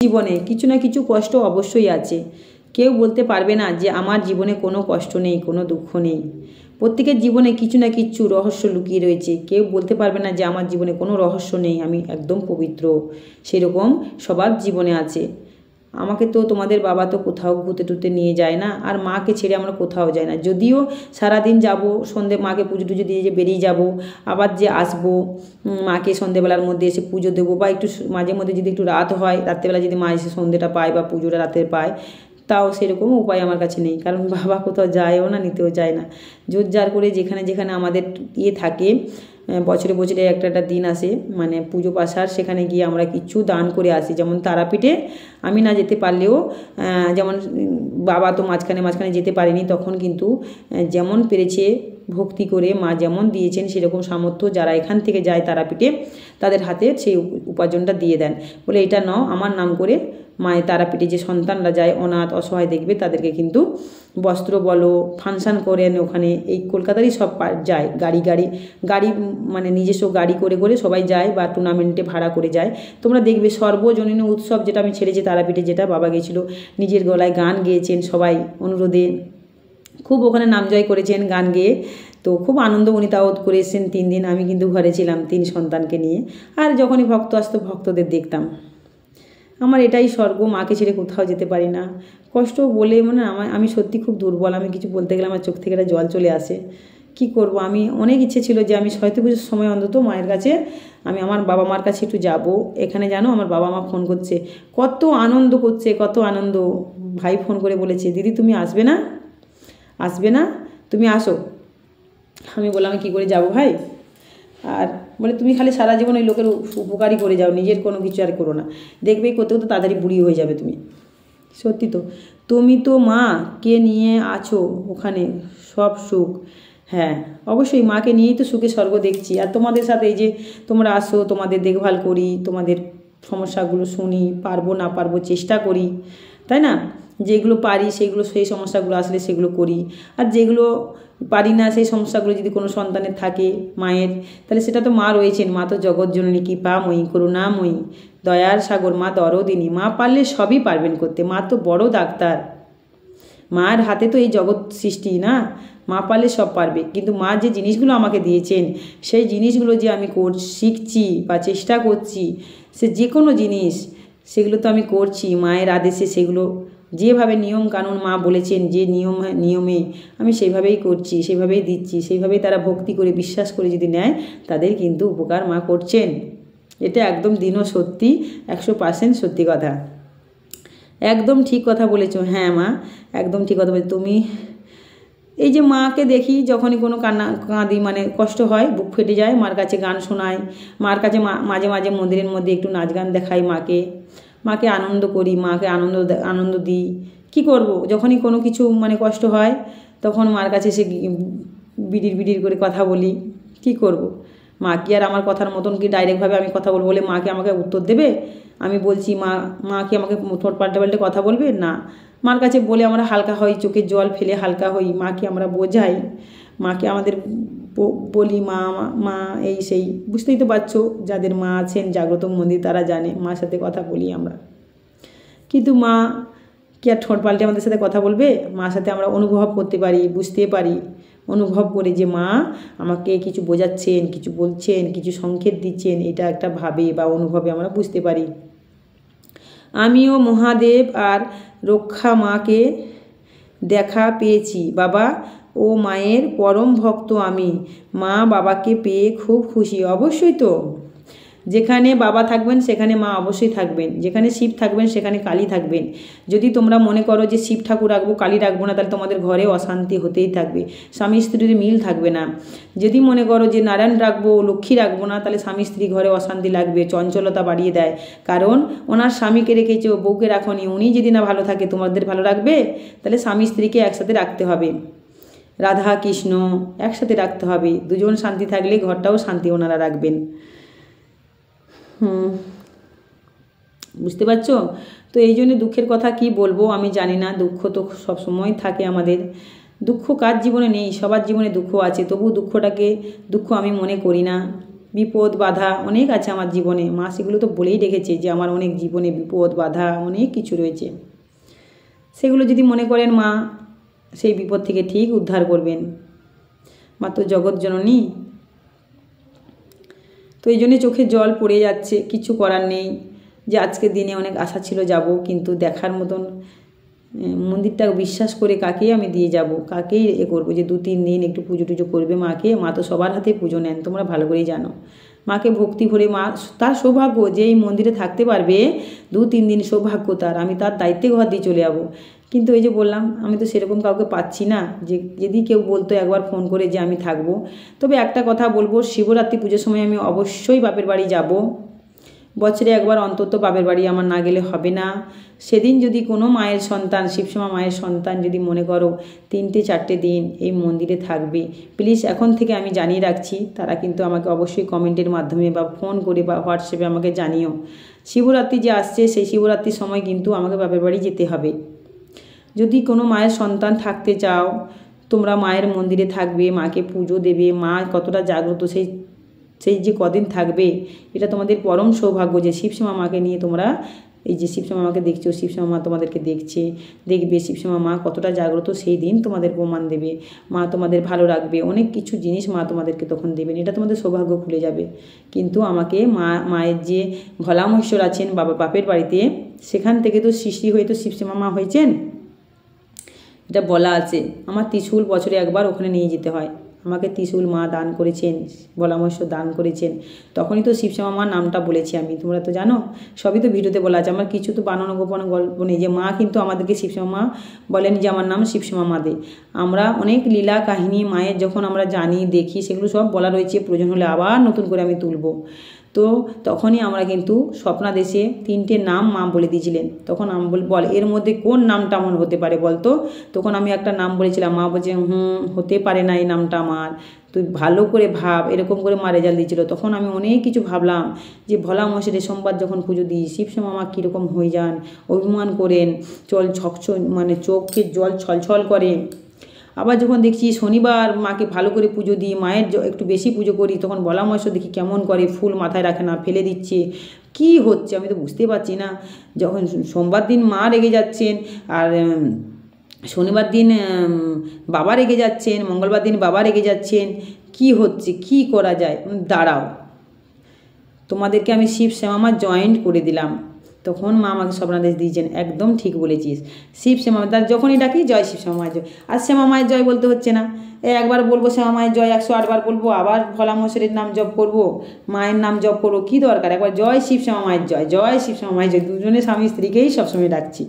জীবনে কিছু না কিছু কষ্ট অবশ্যই আছে। কেউ বলতে পারবে না যে আমার জীবনে কোনো কষ্ট নেই, কোনো দুঃখ নেই। প্রত্যেকের জীবনে কিছু না কিছু রহস্য লুকিয়ে রয়েছে। কেউ বলতে পারবে না যে আমার জীবনে কোনো রহস্য নেই, আমি একদম পবিত্র। সেরকম সবার জীবনে আছে। আমাকে তো তোমাদের বাবা তো কোথাও ঘুরতে টুরতে নিয়ে যায় না, আর মাকে ছেড়ে আমরা কোথাও যাই না। যদিও সারাদিন যাব, সন্ধে মাকে পুজো টুজো দিয়ে যে বেরিয়ে যাব, আবার যে আসবো মাকে সন্ধেবেলার মধ্যে এসে পুজো দেবো, বা একটু মাঝে মধ্যে যদি একটু রাত হয়, রাত্রেবেলা যদি মা এসে সন্ধেটা পায় বা পুজোটা রাতে পায়, তাও সেরকম উপায় আমার কাছে নেই। কারণ বাবা কোথাও যায়ও না, নিতেও যায় না। জোর জার করে যেখানে যেখানে আমাদের থাকে, বছরে বছরে একটা একটা দিন আসে, মানে পুজো পাশার, সেখানে গিয়ে আমরা কিছু দান করে আসি। যেমন তারাপীঠে আমি না যেতে পারলেও, যেমন বাবা তো মাঝখানে মাঝখানে যেতে পারেনি, তখন কিন্তু যেমন পেরেছে ভক্তি করে মা যেমন দিয়েছেন সেরকম সামর্থ্য যারা এখান থেকে যায় তারাপীঠে, তাদের হাতে সেই উপার্জনটা দিয়ে দেন। বলে এটা নাও আমার নাম করে। মায়ের তারাপীঠে যে সন্তানরা যায়, অনাথ অসহায় দেখবে, তাদেরকে কিন্তু বস্ত্র বলো, ফাংশান করেন ওখানে। এই কলকাতারই সব যায়, গাড়ি মানে নিজস্ব গাড়ি করে করে সবাই যায়, বা টুর্নামেন্টে ভাড়া করে যায়। তোমরা দেখবে সর্বজনীন উৎসব যেটা আমি ছেড়েছি তারাপীঠে, যেটা বাবা গেছিলো, নিজের গলায় গান গেয়েছেন সবাই অনুরোধে, খুব ওখানে নাম জয় করেছেন গান গেয়ে। তো খুব আনন্দ উনি তাও করে এসেছেন 3 দিন। আমি কিন্তু ঘরে ছিলাম 3 সন্তানকে নিয়ে। আর যখনই ভক্ত আসতো ভক্তদের দেখতাম। আমার এটাই স্বর্গ, মাকে ছেড়ে কোথাও যেতে পারি না। কষ্ট বলে মানে আমি সত্যি খুব দুর্বল। আমি কিছু বলতে গেলে আমার চোখ থেকে একটা জল চলে আসে। কি করব, আমি অনেক ইচ্ছে ছিল যে আমি সরস্বতী পুজোর সময় অন্তত মায়ের কাছে, আমি আমার বাবা মার কাছে একটু যাব। এখানে জানো আমার বাবা মা ফোন করছে, কত আনন্দ করছে, কত আনন্দ। ভাই ফোন করে বলেছে, দিদি তুমি আসবে না, আসবে না, তুমি আসো। আমি বললাম আমি কী করে যাব ভাই। আর বলে তুমি খালি সারা জীবন ওই লোকের উপকারই করে যাও, নিজের কোনো কিছু আর করো না, দেখবেই করতে করতে তাড়াতাড়ি বুড়ি হয়ে যাবে তুমি। সত্যি তো, তুমি তো মা কে নিয়ে আছো ওখানে, সব সুখ। হ্যাঁ অবশ্যই মাকে নিয়েই তো সুখে স্বর্গ দেখছি। আর তোমাদের সাথে এই যে তোমরা আসো, তোমাদের দেখভাল করি, তোমাদের সমস্যাগুলো শুনি, পারবো না পারবো চেষ্টা করি, তাই না? যেগুলো পারি সেগুলো, সেই সমস্যাগুলো আসলে সেগুলো করি। আর যেগুলো পারি না, সেই সমস্যাগুলো যদি কোনো সন্তানের থাকে মায়ের, তাহলে সেটা তো মা রয়েছেন। মা তো জগৎজননী, কৃপাময়ী, করুণাময়ী, দয়ার সাগর, মা দরদিনী। মা পারলে সবই পারবেন করতে। মা তো বড় ডাক্তার। মার হাতে তো এই জগৎ সৃষ্টি না। মা পারলে সব পারবে। কিন্তু মা যে জিনিসগুলো আমাকে দিয়েছেন, সেই জিনিসগুলো যে আমি শিখছি বা চেষ্টা করছি, সে যে কোনো জিনিস, সেগুলো তো আমি করছি মায়ের আদেশে। সেগুলো যেভাবে নিয়ম কানুন মা বলেছেন, যে নিয়মে আমি সেইভাবেই করছি, সেইভাবেই দিচ্ছি, সেইভাবেই তারা ভক্তি করে বিশ্বাস করে যদি নেয়, তাদের কিন্তু উপকার মা করছেন। এটা একদম দিনও সত্যি, 100% সত্যি কথা। একদম ঠিক কথা বলেছো। হ্যাঁ মা, একদম ঠিক কথা বলেছো তুমি। এই যে মাকে দেখি যখনই কোনো কাঁদি, মানে কষ্ট হয়, বুক ফেটে যায়, মার কাছে গান শোনাই, মার কাছে মাঝে মাঝে মন্দিরের মধ্যে একটু নাচ গান দেখাই মাকে আনন্দ করি, মাকে আনন্দ দিই। কি করব, যখনই কোনো কিছু মানে কষ্ট হয়, তখন মার কাছে এসে বিড়ির করে কথা বলি। কি করব, মা কি আর আমার কথার মতন কি ডাইরেক্টভাবে আমি কথা বলবো বলে মাকে আমাকে উত্তর দেবে? আমি বলছি মা কি আমাকে ঠোঁট পাল্টে কথা বলবে? না। মার কাছে বলে আমরা হালকা হই, চোখের জল ফেলে হালকা হই, মাকে আমরা বোঝাই, মাকে আমাদের বলি মা এই সেই। বুঝতেই তো পারছো, যাদের মা আছেন জাগ্রত মন্দির তারা জানে, মার সাথে কথা বলি আমরা। কিন্তু মা কি আর ঠোঁট পাল্টে আমাদের সাথে কথা বলবে? মার সাথে আমরা অনুভব করতে পারি, বুঝতে পারি, অনুভব করে যে মা আমাকে কিছু বোঝাচ্ছেন, কিছু বলছেন, কিছু সংকেত দিচ্ছেন, এটা একটা ভাবে বা অনুভবে আমরা বুঝতে পারি। আমিও মহাদেব আর রক্ষা মাকে দেখা পেয়েছি বাবা ও মায়ের পরম ভক্ত আমি। মা বাবাকে পেয়ে খুব খুশি। অবশ্যই তো, যেখানে বাবা থাকবেন সেখানে মা অবশ্যই থাকবেন, যেখানে শিব থাকবেন সেখানে কালী থাকবেন। যদি তোমরা মনে করো যে শিব ঠাকুর রাখবো কালী রাখবো না, তাহলে তোমাদের ঘরে অশান্তি হতেই থাকবে, স্বামী স্ত্রীর মিল থাকবে না। যদি মনে করো যে নারায়ণ রাখবো লক্ষ্মী রাখবো না, তাহলে স্বামী স্ত্রী ঘরে অশান্তি লাগবে, চঞ্চলতা বাড়িয়ে দেয়। কারণ ওনার স্বামীকে রেখেছো, বউকে রাখনি, উনি যদি না ভালো থাকে তোমাদের ভালো রাখবে? তাহলে স্বামী স্ত্রীকে একসাথে রাখতে হবে, রাধা কৃষ্ণ একসাথে রাখতে হবে। দুজন শান্তি থাকলে ঘরটাও শান্তি ওনারা রাখবেন। বুঝতে পারছো তো? এই জন্য দুঃখের কথা কি বলবো আমি জানি না। দুঃখ তো সবসময় থাকে আমাদের। দুঃখ কার জীবনে নেই? সবার জীবনে দুঃখ আছে, তবু দুঃখ আমি মনে করি না। বিপদ বাধা অনেক আছে আমার জীবনে, মা সেগুলো তো বলেই রেখেছে যে আমার অনেক জীবনে বিপদ বাধা অনেক কিছু রয়েছে। সেগুলো যদি মনে করেন মা সেই বিপদ থেকে ঠিক উদ্ধার করবেন। মা তো জগৎ জননী। তো এই জন্যে চোখে জল পড়ে যাচ্ছে, কিছু করার নেই। যে আজকের দিনে অনেক আশা ছিল যাব, কিন্তু দেখার মতন মন্দিরটা বিশ্বাস করে কাকেই আমি দিয়ে যাব, কাকেই করবো যে 2-3 দিন একটু পুজো টুজো করবে মাকে। মা তো সবার হাতে পুজো নেন, তোমরা ভালো করেই জানো। মাকে ভক্তি ভরে, মা তার সৌভাগ্য যে এই মন্দিরে থাকতে পারবে 2-3 দিন, সৌভাগ্য তার। আমি তার দায়িত্বে ঘর দিয়ে চলে যাবো। কিন্তু এই যে বললাম, আমি তো সেরকম কাউকে পাচ্ছি না যে যদি কেউ বলতো একবার ফোন করে যে আমি থাকবো। তবে একটা কথা বলবো, শিবরাত্রি পুজোর সময় আমি অবশ্যই বাপের বাড়ি যাব। বছরে একবার অন্তত বাপের বাড়ি আমার না গেলে হবে না। সেদিন যদি কোনো মায়ের সন্তান, শিবশ্যামা মায়ের সন্তান যদি মনে করো 3-4 দিন এই মন্দিরে থাকবে, প্লিজ এখন থেকে আমি জানিয়ে রাখছি, তারা কিন্তু আমাকে অবশ্যই কমেন্টের মাধ্যমে বা ফোন করে বা হোয়াটসঅ্যাপে আমাকে জানিও। শিবরাত্রি যে আসছে, সেই শিবরাত্রির সময় কিন্তু আমাকে বাপের বাড়ি যেতে হবে। যদি কোনো মায়ের সন্তান থাকতে চাও, তোমরা মায়ের মন্দিরে থাকবে, মাকে পুজো দেবে, মা কতটা জাগ্রত সেই যে কদিন থাকবে, এটা তোমাদের পরম সৌভাগ্য যে শিবশ্যামা মাকে নিয়ে তোমরা, এই যে শিবশ্যামা মাকে দেখছো, শিবশ্যামা মা তোমাদেরকে দেখবে, শিবশ্যামা মা কতটা জাগ্রত সেই দিন তোমাদের প্রমাণ দেবে। মা তোমাদের ভালো রাখবে, অনেক কিছু জিনিস মা তোমাদেরকে তখন দেবেন, এটা তোমাদের সৌভাগ্য খুলে যাবে। কিন্তু আমাকে মায়ের যে ভোলা মহেশ্বর আছেন বাপের বাড়িতে, সেখান থেকে তো সৃষ্টি হয়ে তো শিবশ্যামা মা হয়েছেন, এটা বলা আছে। আমার ত্রিশূল বছরে একবার ওখানে নিয়ে যেতে হয়। আমাকে ত্রিশূল মা দান করেছেন, ভোলা মহেশ্বর দান করেছেন, তখনই তো শিবশ্যামা মার নামটা বলেছি আমি। তোমরা তো জানো, সবই তো ভিডিওতে বলা আছে। আমার কিছু তো বানানো গোপন গল্প নেই, যে মা কিন্তু আমাদেরকে শিবশ্যামা মা বলেন যে আমার নাম শিবশ্যামা মা দে। আমরা অনেক লীলা কাহিনী মায়ের যখন আমরা জানি দেখি, সেগুলো সব বলা রয়েছে, প্রয়োজন হলে আবার নতুন করে আমি তুলব। তো তখনই আমরা কিন্তু স্বপ্নাদেশে 3টে নাম মা বলে দিয়েছিলেন। তখন আমি বল এর মধ্যে কোন নামটা আমার হতে পারে বলতো। তখন আমি একটা নাম বলেছিলাম, মা বলছে হতে পারে না এই নামটা আমার, তুই ভালো করে ভাব, এরকম করে মা রেজাল্ট দিয়েছিল। তখন আমি অনেক কিছু ভাবলাম যে ভোলা মহেশ্বরের সোমবার যখন পুজো দিই, শিবশ্যামা মা কীরকম হয়ে যান, অভিমান করেন, মানে চোখে জল ছলছল করে। আবার যখন দেখছি শনিবার মাকে ভালো করে পুজো দিই, মায়ের একটু বেশি পুজো করি, তখন ভোলা মহেশ্বর দেখি কেমন করে, ফুল মাথায় রাখে না, ফেলে দিচ্ছে, কি হচ্ছে আমি তো বুঝতে পারছি না। যখন সোমবার দিন মা রেগে যাচ্ছেন, আর শনিবার দিন বাবা রেগে যাচ্ছেন, মঙ্গলবার দিন বাবা রেগে যাচ্ছেন, কি হচ্ছে, কি করা যায়? দাঁড়াও, তোমাদেরকে আমি শিবশ্যামা মা জয়েন্ট করে দিলাম। তখন মা আমাকে স্বপ্নাদেশ দিয়েছেন, একদম ঠিক বলেছিস। শিবশ্যামা তার যখনই ডাকি জয় শিবশ্যামা মায়ের জয়, আর শ্যামা মায়ের জয় বলতে হচ্ছে না, একবার বলবো শ্যামা মায়ের জয় 108 বার বলবো, আবার ভোলা মহেশ্বরের নাম জপ করবো, মায়ের নাম জপ করবো, কী দরকার? একবার জয় শিবশ্যামা মায়ের জয়, জয় শিবশ্যামা মায়ের জয়, দুজনে স্বামী স্ত্রীকেই সবসময় ডাকছি।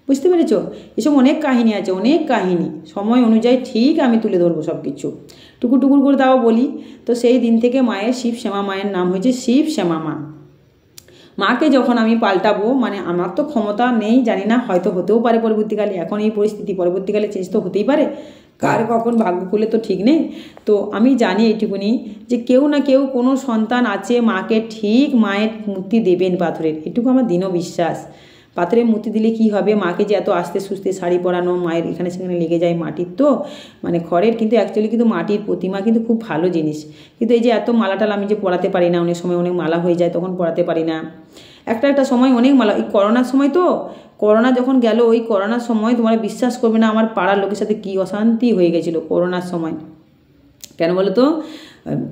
বুঝতে পেরেছ? এসব অনেক কাহিনী আছে, অনেক কাহিনী, সময় অনুযায়ী ঠিক আমি তুলে ধরবো সব কিছু, টুকুর করে তাও বলি। তো সেই দিন থেকে মায়ের শিবশ্যামা মায়ের নাম হয়েছে শিবশ্যামা মা। মাকে যখন আমি পাল্টাবো, মানে আমার তো ক্ষমতা নেই, জানি না, হয়তো হতেও পারে পরবর্তীকালে, এখন এই পরিস্থিতি, পরবর্তীকালে চেঞ্জ তো হতেই পারে, কার কখন ভাগ্য খুলে তো ঠিক নেই। তো আমি জানি এইটুকুনি যে কেউ না কেউ কোনো সন্তান আছে, মাকে ঠিক মায়ের মূর্তি দেবেন পাথরের, এটুকু আমার দৃঢ় বিশ্বাস। পাথরের মূর্তি দিলে কি হবে, মাকে যে এত আস্তে সুস্তে শাড়ি পরানো, মায়ের এখানে সেখানে লেগে যায়, মাটির তো মানে খড়ের, কিন্তু অ্যাকচুয়ালি কিন্তু মাটির প্রতিমা কিন্তু খুব ভালো জিনিস। কিন্তু এই যে এত মালাটাল আমি যে পরাতে পারি না, অনেক সময় অনেক মালা হয়ে যায়, তখন পরাতে পারি না। একটা সময় অনেক মালা, এই করোনার সময় তো, করোনা যখন গেল, ওই করোনার সময় তোমরা বিশ্বাস করবে না আমার পাড়ার লোকের সাথে কী অশান্তি হয়ে গেছিলো করোনার সময়। কেন বলো তো,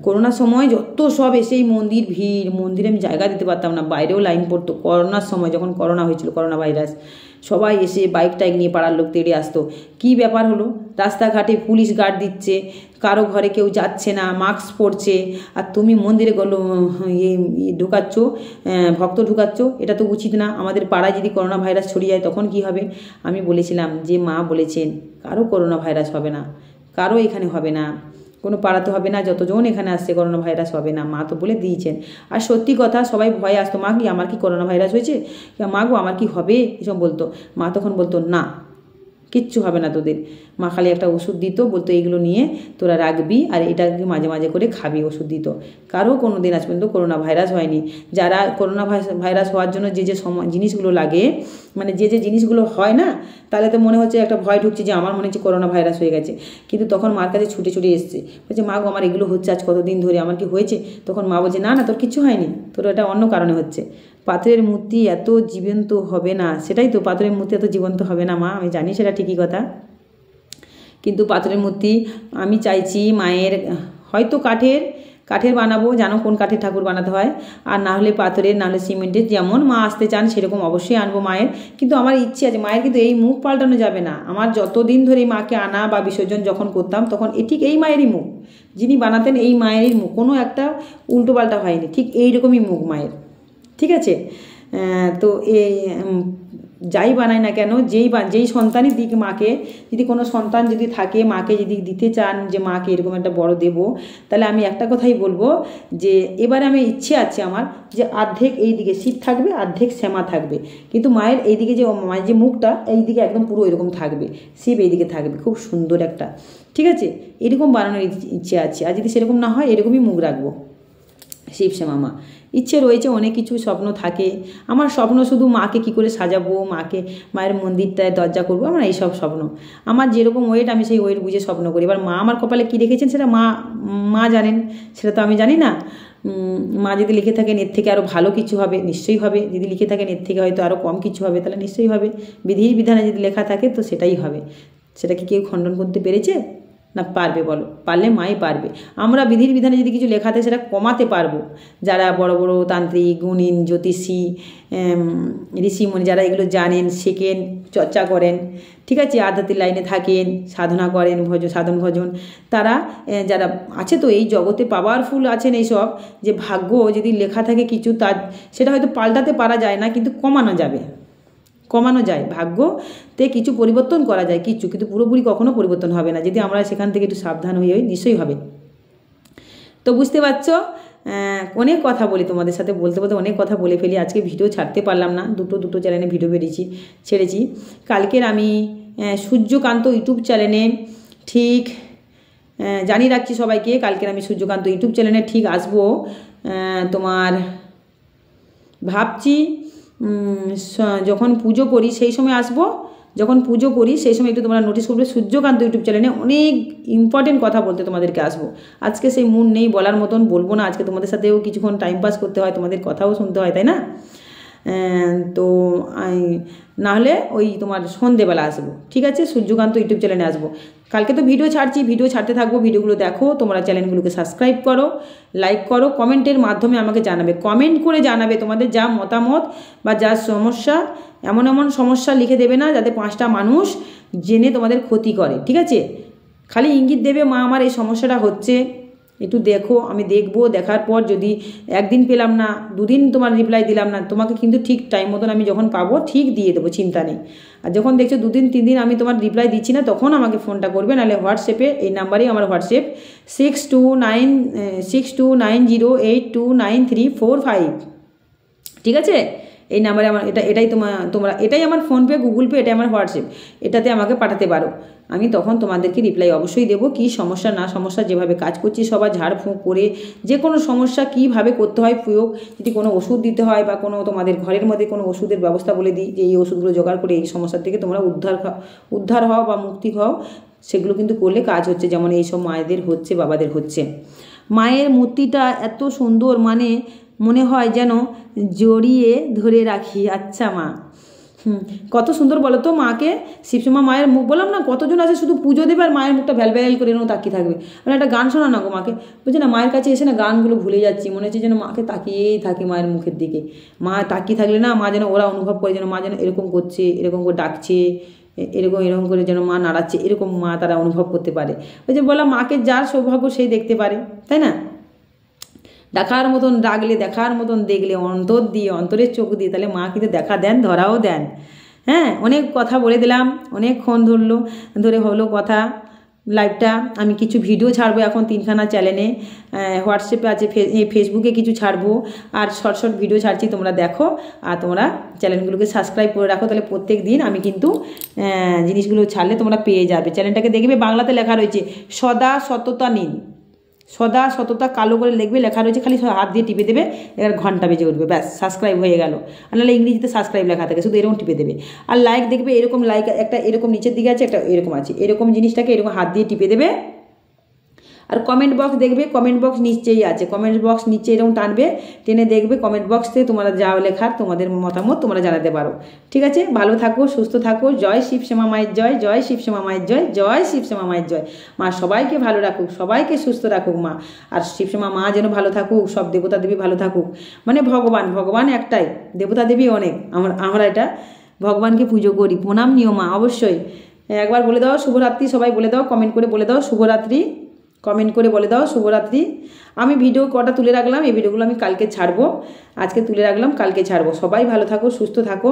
করোনার সময় যত সব এসেই মন্দির ভিড়, মন্দিরে আমি জায়গা দিতে পারতাম না, বাইরেও লাইন পড়তো। করোনার সময় যখন করোনা হয়েছিল, করোনা ভাইরাস, সবাই এসে বাইক টাইক নিয়ে পাড়ার লোক তেড়ে আসতো। কী ব্যাপার হলো, রাস্তাঘাটে পুলিশ গার্ড দিচ্ছে, কারো ঘরে কেউ যাচ্ছে না, মাস্ক পরছে, আর তুমি মন্দিরে ঢুকাচ্ছ, ভক্ত ঢুকাচ্ছ, এটা তো উচিত না। আমাদের পাড়ায় যদি করোনা ভাইরাস ছড়িয়ে যায় তখন কি হবে? আমি বলেছিলাম যে মা বলেছেন কারো করোনা ভাইরাস হবে না, কারো এখানে হবে না, কোনো পাড়াতে হবে না, যতজন এখানে আসছে করোনা ভাইরাস হবে না, মা তো বলে দিয়েছেন। আর সত্যি কথা, সবাই ভয়ে আসতো, মা কি আমার কি করোনা ভাইরাস হয়েছে, মা গো আমার কি হবে, এসব বলতো। মা তখন বলতো না, কিচ্ছু হবে না তোদের। মা খালি একটা ওষুধ দিত, বলতো এইগুলো নিয়ে তোরা রাখবি আর এটাকে মাঝে মাঝে করে খাবি, ওষুধ দিত। কারো কোনো দিন আজ পর্যন্ত করোনা ভাইরাস হয়নি। যারা করোনা ভাইরাস হওয়ার জন্য যে জিনিসগুলো লাগে, মানে যে জিনিসগুলো হয় না, তাহলে তো মনে হচ্ছে একটা ভয় ঢুকছে যে আমার মনে হচ্ছে করোনা ভাইরাস হয়ে গেছে। কিন্তু তখন মার কাছে ছুটে ছুটে এসছে, বলছে মা গো আমার এগুলো হচ্ছে আজ কতদিন ধরে, আমার কি হয়েছে? তখন মা বলছে না না তোর কিচ্ছু হয়নি, তোর এটা অন্য কারণে হচ্ছে। পাথরের মূর্তি এত জীবন্ত হবে না, সেটাই তো, পাথরের মূর্তি এত জীবন্ত হবে না মা, আমি জানি সেটা ঠিকই কথা, কিন্তু পাথরের মূর্তি আমি চাইছি মায়ের হয়তো কাঠের বানাবো, জানো কোন কাঠের ঠাকুর বানাতে হয়, আর না হলে পাথরের, না হলে সিমেন্টের, যেমন মা আসতে চান সেরকম অবশ্যই আনবো মায়ের। কিন্তু আমার ইচ্ছে আছে মায়ের, কিন্তু এই মুখ পাল্টানো যাবে না। আমার যতদিন ধরে মাকে আনা বা বিসর্জন যখন করতাম তখন ঠিক এই মায়েরই মুখ, যিনি বানাতেন এই মায়েরই মুখ, কোনো একটা উল্টো পাল্টা হয়নি, ঠিক এইরকমই মুখ মায়ের, ঠিক আছে? তো যাই বানাই না কেন, যেই সন্তানই দিক মাকে, যদি কোনো সন্তান যদি থাকে মাকে যদি দিতে চান যে মাকে এরকম একটা বড় দেব, তাহলে আমি একটা কথাই বলবো যে এবারে আমি ইচ্ছে আছে আমার যে অর্ধেক এই দিকে শিব থাকবে, অর্ধেক শ্যামা থাকবে, কিন্তু মায়ের এইদিকে যে মায়ের যে মুখটা এইদিকে একদম পুরো এরকম থাকবে, শিব এইদিকে থাকবে, খুব সুন্দর একটা, ঠিক আছে? এরকম বানানোর ইচ্ছে আছে। আর যদি সেরকম না হয় এরকমই মুখ রাখবো শিব শ্যামা মা। ইচ্ছে রয়েছে, অনেক কিছু স্বপ্ন থাকে আমার। স্বপ্ন শুধু মাকে কি করে সাজাবো, মায়ের মন্দিরটায় দরজা করবো, আমার এইসব স্বপ্ন। আমার যেরকম ওয়েট আমি সেই ওয়েট বুঝে স্বপ্ন করি। এবার মা আমার কপালে কী রেখেছেন সেটা মা জানেন, সেটা তো আমি জানি না। মা যদি লিখে থাকেন এর থেকে আরও ভালো কিছু হবে, নিশ্চয়ই হবে। যদি লিখে থাকেন এর থেকে হয়তো আরও কম কিছু হবে, তাহলে নিশ্চয়ই হবে। বিধির বিধানে যদি লেখা থাকে তো সেটাই হবে। সেটা কি কেউ খণ্ডন করতে পেরেছে? না পারবে? বলো, পারলে মাই পারবে। আমরা বিধির বিধানে যদি কিছু লেখা থাকে সেটা কমাতে পারবো। যারা বড় বড় তান্ত্রিক, গুণিন, জ্যোতিষী, ঋষিমণি, যারা এগুলো জানেন, শেখেন, চর্চা করেন, ঠিক আছে, আধ্যাত্মিক লাইনে থাকেন, সাধনা করেন, সাধন ভজন, তারা যারা আছে তো এই জগতে পাওয়ারফুল আছেন এইসব, যে ভাগ্য যদি লেখা থাকে কিছু, তার সেটা হয়তো পাল্টাতে পারা যায় না, কিন্তু কমানো যায়। ভাগ্যতে কিছু পরিবর্তন করা যায় কিছু, কিন্তু পুরোপুরি কখনো পরিবর্তন হবে না যদি আমরা সেখান থেকে একটু সাবধান হয়ে নিশ্চয়ই হবে। তো বুঝতে পারছো, অনেক কথা বলি তোমাদের সাথে, বলতে বলতে অনেক কথা বলে ফেলি। আজকে ভিডিও ছাড়তে পারলাম না, দুটো চ্যানেলে ভিডিও ছেড়েছি। কালকের আমি সূর্যকান্ত ইউটিউব চ্যানেলে ঠিক জানিয়ে রাখছি সবাইকে, কালকের আমি সূর্যকান্ত ইউটিউব চ্যানেলে ঠিক আসবো। তোমার ভাবছি যখন পুজো করি সেই সময় আসবো, যখন পুজো করি সেই সময় একটু তোমরা নোটিস করবে, সূর্যকান্ত ইউটিউব চ্যানেলে অনেক ইম্পর্টেন্ট কথা বলতে তোমাদেরকে আসবো। আজকে সেই মুড নেই বলার মতন, বলবো না। আজকে তোমাদের সাথেও কিছুক্ষণ টাইম পাস করতে হয়, তোমাদের কথাও শুনতে হয়, তাই না? তো নাহলে ওই তোমার সন্ধেবেলা আসবো, ঠিক আছে? সূর্যকান্ত ইউটিউব চ্যানেলে আসবো। কালকে তো ভিডিও ছাড়ছি, ভিডিও ছাড়তে থাকবো, ভিডিওগুলো দেখো, তোমরা চ্যানেলগুলোকে সাবস্ক্রাইব করো, লাইক করো, কমেন্টের মাধ্যমে আমাকে জানাবে, কমেন্ট করে জানাবে তোমাদের যা মতামত বা যা সমস্যা। এমন সমস্যা লিখে দেবে না যাতে 5টা মানুষ জেনে তোমাদের ক্ষতি করে, ঠিক আছে? খালি ইঙ্গিত দেবে মা আমার এই সমস্যাটা হচ্ছে, একটু দেখো। আমি দেখবো, দেখার পর যদি একদিন পেলাম না, 2 দিন তোমার রিপ্লাই দিলাম না, তোমাকে কিন্তু ঠিক টাইম মতন আমি যখন পাবো ঠিক দিয়ে দেবো, চিন্তা নেই। আর যখন দেখছো 2 দিন 3 দিন আমি তোমার রিপ্লাই দিচ্ছি না, তখন আমাকে ফোনটা করবে, নাহলে হোয়াটসঅ্যাপে, এই নাম্বারেই আমার হোয়াটসঅ্যাপ 6290829345, ঠিক আছে? এই নাম্বারে আমার এটাই আমার ফোনপে, গুগল পে, এটাই আমার হোয়াটসঅ্যাপ, এটাতে আমাকে পাঠাতে পারো। আমি তখন তোমাদেরকে রিপ্লাই অবশ্যই দেবো। কী সমস্যা না সমস্যা, যেভাবে কাজ করছি সবার ঝাড়ফুঁক করে, যে কোনো সমস্যা কীভাবে করতে হয় প্রয়োগ, যদি কোনো ওষুধ দিতে হয় বা কোনো তোমাদের ঘরের মধ্যে কোনো ওষুধের ব্যবস্থা বলে দিই যে এই ওষুধগুলো জোগাড় করে এই সমস্যার থেকে তোমরা উদ্ধার হও বা মুক্তি হও, সেগুলো কিন্তু করলে কাজ হচ্ছে। যেমন এইসব মায়েদের হচ্ছে, বাবাদের হচ্ছে। মায়ের মূর্তিটা এত সুন্দর, মানে মনে হয় যেন জড়িয়ে ধরে রাখি। আচ্ছা মা, কত সুন্দর বলো তো মাকে। শিবশ্যামা মায়ের মুখ, বললাম না কতজন আছে শুধু পুজো দেবে আর মায়ের মুখটা ভ্যাল করে এরকম তাকিয়ে থাকবে। মানে একটা গান শোনা না গো মাকে, বলছে না মায়ের কাছে এসে না গানগুলো ভুলে যাচ্ছি, মনে হচ্ছে যেন মাকে তাকিয়েই থাকে, মায়ের মুখের দিকে। মা তাকিয়ে থাকলে না মা যেন, ওরা অনুভব করে যেন মা যেন এরকম করছে, এরকম করে ডাকছে, এরকম করে যেন মা নাড়াচ্ছে, এরকম মা তারা অনুভব করতে পারে। ওই যে বললাম মাকে যার সৌভাগ্য সেই দেখতে পারে, তাই না? দেখার মতন ডাকলে, দেখার মতন দেখলে, অন্তরের চোখ দিয়ে, তাহলে মা কিন্তু দেখা দেন, ধরাও দেন। হ্যাঁ, অনেক কথা বলে দিলাম, অনেকক্ষণ ধরে হলো কথা। লাইভটা আমি কিছু ভিডিও ছাড়বো এখন 3খানা চ্যানেলে, হোয়াটসঅ্যাপে আছে, ফেসবুকে কিছু ছাড়বো, আর শর্ট শর্ট ভিডিও ছাড়ছি, তোমরা দেখো আর তোমরা চ্যানেলগুলোকে সাবস্ক্রাইব করে রাখো, তাহলে প্রত্যেক দিন আমি কিন্তু জিনিসগুলো ছাড়লে তোমরা পেয়ে যাবে। চ্যানেলটাকে দেখবে বাংলাতে লেখা রয়েছে সদা সততা নিন, সদা সততা কালো করে লিখবে, লেখা রয়েছে, খালি হাত দিয়ে টিপে দেবে, এবার ঘন্টা বেজে উঠবে, ব্যাস সাবস্ক্রাইব হয়ে গেল। আর নাহলে ইংরেজিতে সাবস্ক্রাইব লেখা থাকে, শুধু এরকম টিপে দেবে। আর লাইক দেখবে এরকম লাইক একটা এরকম নিচের দিকে আছে, একটা এরকম আছে, এরকম জিনিসটাকে এরকম হাত দিয়ে টিপে দেবে। আর কমেন্ট বক্স দেখবে, কমেন্ট বক্স নিচেই আছে, কমেন্ট বক্স নিচে এরকম টানবে, টেনে দেখবে কমেন্ট বক্সে তোমরা যা লেখার তোমাদের মতামত তোমরা জানাতে পারো। ঠিক আছে, ভালো থাকো, সুস্থ থাকো, জয় শিবশ্যামা মায়ের জয়, জয় শিবশ্যামা মায়ের জয়, জয় শিবশ্যামা মায়ের জয়। মা সবাইকে ভালো রাখুক, সবাইকে সুস্থ রাখুক মা, আর শিবশ্যামা মা যেন ভালো থাকুক, সব দেবতা দেবী ভালো থাকুক। মানে ভগবান একটাই, দেবতা দেবী অনেক, আমরা এটা ভগবানকে পুজো করি, প্রণাম নিও মা অবশ্যই। একবার বলে দাও শুভরাত্রি, সবাই বলে দাও, কমেন্ট করে বলে দাও শুভরাত্রি, কমেন্ট করে বলে দাও শুভরাত্রি। আমি ভিডিও কটা তুলে রাখলাম, এই ভিডিওগুলো আমি কালকে ছাড়বো, আজকে তুলে রাখলাম, কালকে ছাড়বো। সবাই ভালো থাকো, সুস্থ থাকো,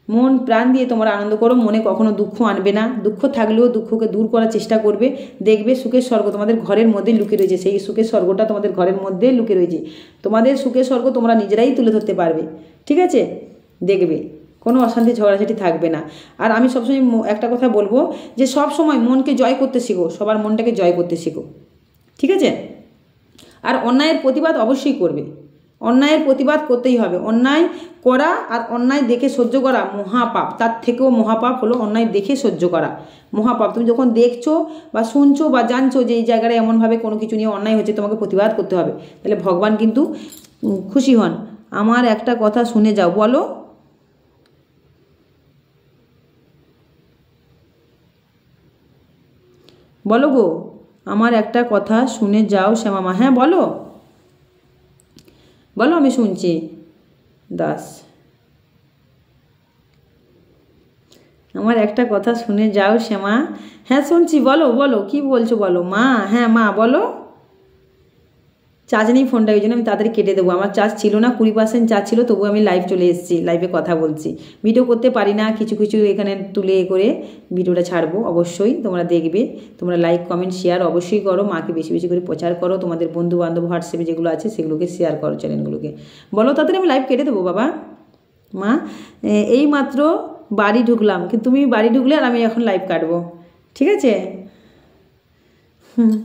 মন প্রাণ দিয়ে তোমরা আনন্দ করো, মনে কখনো দুঃখ আনবে না, দুঃখ থাকলেও দুঃখকে দূর করার চেষ্টা করবে। দেখবে সুখের স্বর্গ তোমাদের ঘরের মধ্যে লুকিয়ে রয়েছে, সেই সুখের স্বর্গটা তোমাদের ঘরের মধ্যে লুকিয়ে রয়েছে, তোমাদের সুখের স্বর্গ তোমরা নিজেরাই তুলে ধরতে পারবে। ঠিক আছে, দেখবে কোনো অশান্তি ঝগড়াঝাটি থাকবে না। আর আমি সবসময় একটা কথা বলবো যে সব সময় মনকে জয় করতে শিখো, সবার মনটাকে জয় করতে শিখো। ঠিক আছে, আর অন্যায়ের প্রতিবাদ অবশ্যই করবে, অন্যায়ের প্রতিবাদ করতেই হবে। অন্যায় করা আর অন্যায় দেখে সহ্য করা মহাপাপ, তার থেকেও মহাপাপ হলো অন্যায় দেখে সহ্য করা, মহাপাপ। তুমি যখন দেখছো বা শুনছো বা জানছো যে এই জায়গায় এমনভাবে কোনো কিছু নিয়ে অন্যায় হচ্ছে, তোমাকে প্রতিবাদ করতে হবে, তাহলে ভগবান কিন্তু খুশি হন। আমার একটা কথা শুনে যাও, বলো বলো গো, আমার একটা কথা শুনে যাও শ্যামামা। হ্যাঁ বলো, বলো আমি শুনছি। দাস, আমার একটা কথা শুনে যাও শ্যামা। হ্যাঁ শুনছি, বলো বলো কি বলছো বলো মা। হ্যাঁ মা বলো। চার্জ নেই ফোনটা, ওই জন্য আমি তাড়াতাড়ি কেটে দেবো। আমার চার্জ ছিল না, 20% চার্জ ছিল, তবু আমি লাইভ চলে এসেছি, লাইভে কথা বলছি। ভিডিও করতে পারি না, কিছু কিছু এখানে তুলে করে ভিডিওটা ছাড়বো, অবশ্যই তোমরা দেখবে। তোমরা লাইক কমেন্ট শেয়ার অবশ্যই করো, মাকে বেশি বেশি করে প্রচার করো, তোমাদের বন্ধু বান্ধব হোয়াটসঅ্যাপে যেগুলো আছে সেগুলোকে শেয়ার করো, চ্যানেলগুলোকে বলো। তাড়াতাড়ি আমি লাইভ কেটে দেবো বাবা। মা এই মাত্র বাড়ি ঢুকলাম, কিন্তু তুমি বাড়ি ঢুকলে আর আমি এখন লাইভ কাটবো। ঠিক আছে, হুম।